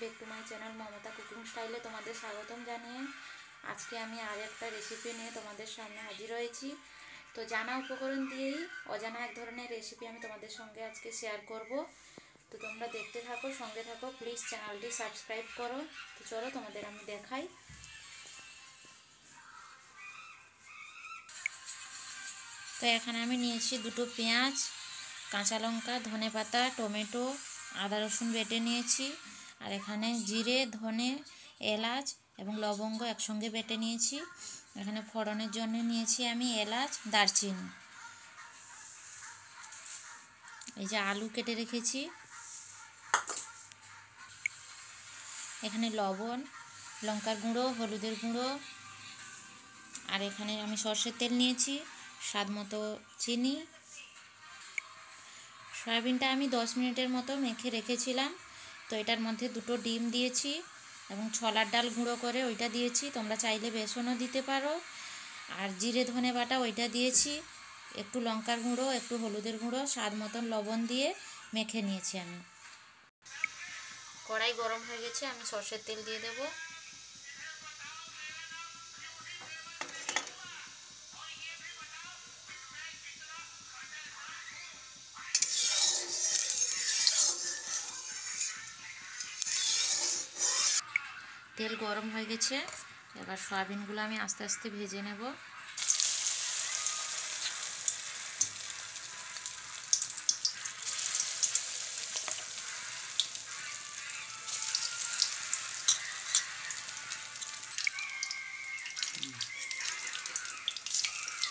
Back to my channel Mamata cooking স্টাইলে তোমাদের স্বাগতম জানিয়ে আজকে আমি আর একটা রেসিপি নিয়ে তোমাদের সামনে হাজির হয়েছি। তো জানা উপকরণ দিয়েই অজানা এক ধরনের রেসিপি আমি তোমাদের সঙ্গে আজকে শেয়ার করব। তো তোমরা দেখতে থাকো, সঙ্গে থাকো, প্লিজ চ্যানেলটি সাবস্ক্রাইব করো। তো চলো তোমাদের আমি দেখাই। তো এখানে আমি নিয়েছি দুটো পেঁয়াজ, কাঁচা লঙ্কা, ধনেপাতা, টমেটো, আদা রসুন বেটে নিয়েছি। আর এখানে জিরে, ধনে, এলাচ এবং লবঙ্গ একসঙ্গে বেটে নিয়েছি। এখানে ফোড়নের জন্য নিয়েছি আমি এলাচ, দারচিনি। এই যে আলু কেটে রেখেছি। এখানে লবণ, লঙ্কার গুঁড়ো, হলুদের গুঁড়ো, আর এখানে আমি সরষের তেল নিয়েছি, স্বাদ মতো চিনি। সয়াবিনটা আমি 10 মিনিটের মতো মেখে রেখেছিলাম। তো এটার মধ্যে দুটো ডিম দিয়েছি এবং ছোলার ডাল গুঁড়ো করে ওইটা দিয়েছি। তোমরা চাইলে বেসনও দিতে পারো। আর জিরে ধনে বাটা ওইটা দিয়েছি, একটু লঙ্কার গুঁড়ো, একটু হলুদের গুঁড়ো, স্বাদ মতন লবণ দিয়ে মেখে নিয়েছি আমি। কড়াই গরম হয়ে গেছে, আমি সরষের তেল দিয়ে দেবো। তেল গরম হয়ে গেছে, এবার সয়াবিনগুলো আমি আস্তে আস্তে ভেজে নেব।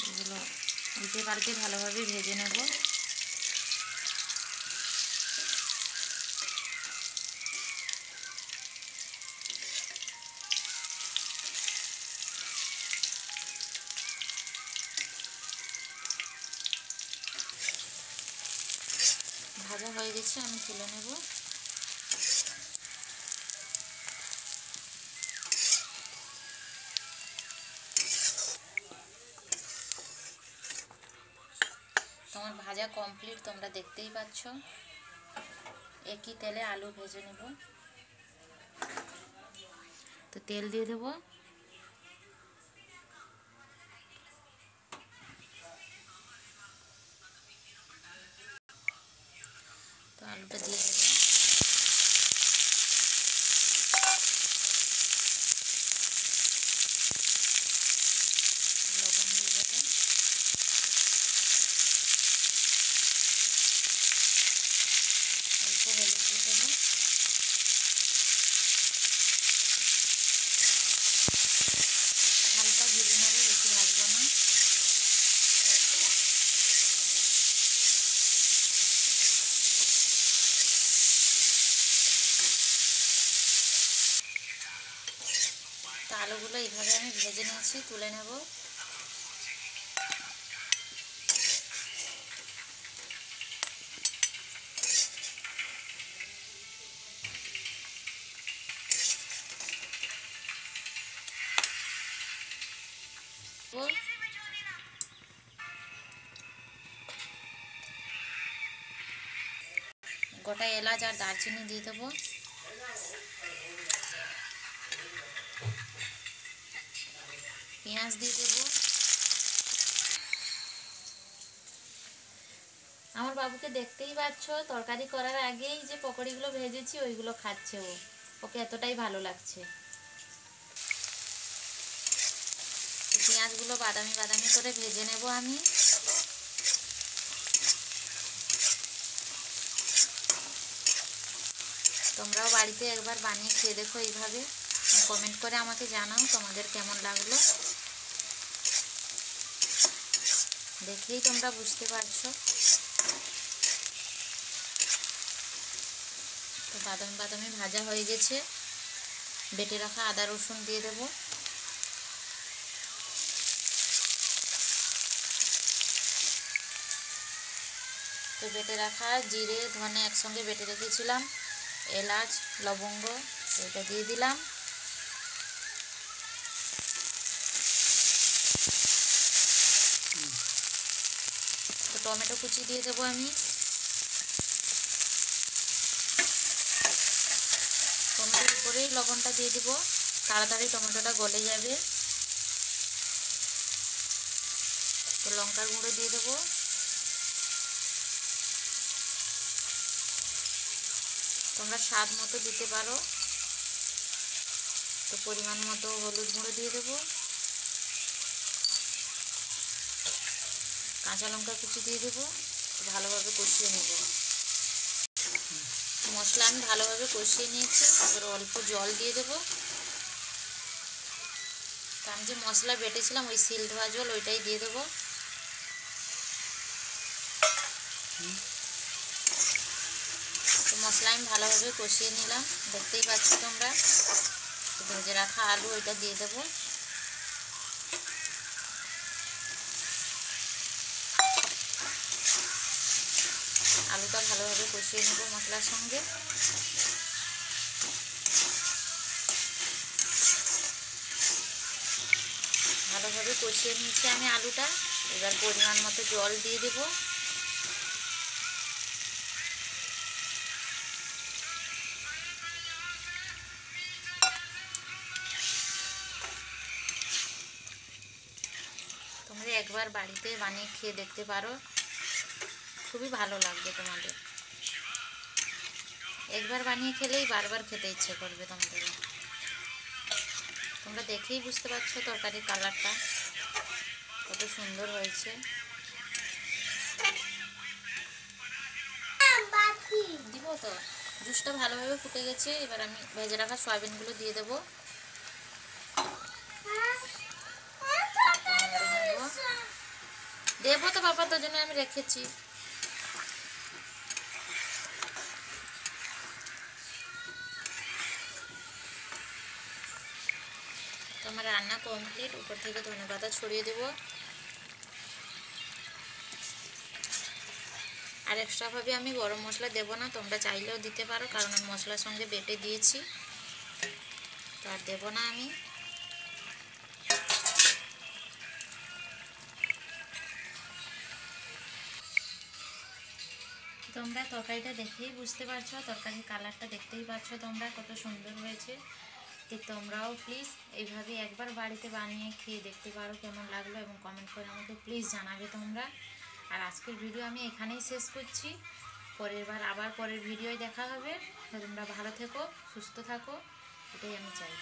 এগুলো উল্টে পাল্টে ভালোভাবে ভেজে নেব। ভাজা হয়ে গেছে, আমি তুলে নেব। তোমার ভাজা কমপ্লিট, তোমরা দেখতেই পাচ্ছ। একই তেলে আলু ভেজে নেব। তো তেল দিয়ে দেবো। তো আলুটা দিয়ে দেবো। লবণ দিয়ে দেবো। অল্প হলুদ দিয়ে দেবো। হালকা ভেজে নেবো, বেশি ভাজবো না। তো আলুগুলো এইভাবে আমি ভেজে নিয়েছি, তুলে নেব। গোটা এলাচ আর দারচিনি দিয়ে দেবো। পেঁয়াজ দিয়ে দেবো। আমার বাবুকে দেখতেই পাচ্ছ, তরকারি করার আগেই যে পকোড়িগুলো ভেজেছি ওইগুলো খাচ্ছে ও। ওকে এতটাই ভালো লাগছে। পেঁয়াজগুলো বাদামি বাদামি করে ভেজে নেব আমি। তোমরাও বাড়িতে একবার বানিয়ে খেয়ে দেখো এইভাবে। কমেন্ট করে আমাকে জানাও তোমাদের কেমন লাগলো। দেখেই তোমরা বুঝতে পারছো। তো বাদামি বাদামি ভাজা হয়ে গেছে। বেটে রাখা আদা রসুন দিয়ে দেবো। তো বেটে রাখা জিরে ধনে একসঙ্গে বেটে রেখেছিলাম, এলাচ লবঙ্গ এটা দিয়ে দিলাম। তো টমেটো কুচি দিয়ে দেবো আমি। টমেটোর উপরেই লবণটা দিয়ে দিব, তাড়াতাড়ি টমেটোটা গলে যাবে। তো লঙ্কার গুঁড়ো দিয়ে দেবো, তোমরা স্বাদ মতো দিতে পারো। তো পরিমাণ মতো হলুদ গুঁড়ো দিয়ে দেবো, কাঁচা লঙ্কা কুচি দিয়ে দেবো, ভালোভাবে কষিয়ে নেব। মশলা আমি ভালোভাবে কষিয়ে নিয়েছি, এবার অল্প জল দিয়ে দেবো। তো আমি যে মশলা বেটেছিলাম ওই শিল ধোয়া জল ওইটাই দিয়ে দেবো। তো মশলা আমি ভালোভাবে কষিয়ে নিলাম, দেখতেই পাচ্ছ তোমরা। ভেজে রাখা আলু ওইটা দিয়ে দেবো। আলুটা ভালোভাবে কষিয়ে নেব মশলার সঙ্গে। ভালোভাবে কষিয়ে নিয়েছি আমি আলুটা, এবার পরিমাণ মতো জল দিয়ে দেব। তোমরা একবার বাড়িতে বানিয়ে খেয়ে দেখতে পারো, খুবই ভালো লাগবে তোমাদের। একবার বানিয়ে খেলেই বারবার খেতে ইচ্ছে করবে তোমাদের। তোমরা দেখেই বুঝতে পারছো তরকারির কালারটা কত সুন্দর হয়েছে। দিব তো, জুসটা ভালোভাবে ফুটে গেছে। এবার আমি ভেজে রাখা সয়াবিনগুলো দিয়ে দেবো। দেবো তো বাবা, তোর জন্য আমি রেখেছি। আমার রান্না কমপ্লিট, উপর থেকে ধনেপাতা ছড়িয়ে দেব। আর এক্সট্রাভাবে আমি গরম মশলা দেবো না, তোমরা চাইলেও দিতে পারো, কারণ আমি মশলার সঙ্গে বেটে দিয়েছি, তো আর দেবো না আমি। তোমরা তরকারিটা দেখেই বুঝতে পারছো, তরকারির কালারটা দেখতেই পাচ্ছ তোমরা কত সুন্দর হয়েছে। তো তোমরাও প্লিজ এইভাবে একবার বাড়িতে বানিয়ে খেয়ে দেখতে পারো কেমন লাগলো, এবং কমেন্ট করে আমাকে প্লিজ জানাবে তোমরা। আর আজকের ভিডিও আমি এখানেই শেষ করছি, পরের ভিডিওয় দেখা হবে। তোমরা ভালো থেকো, সুস্থ থাকো, এটাই আমি চাই।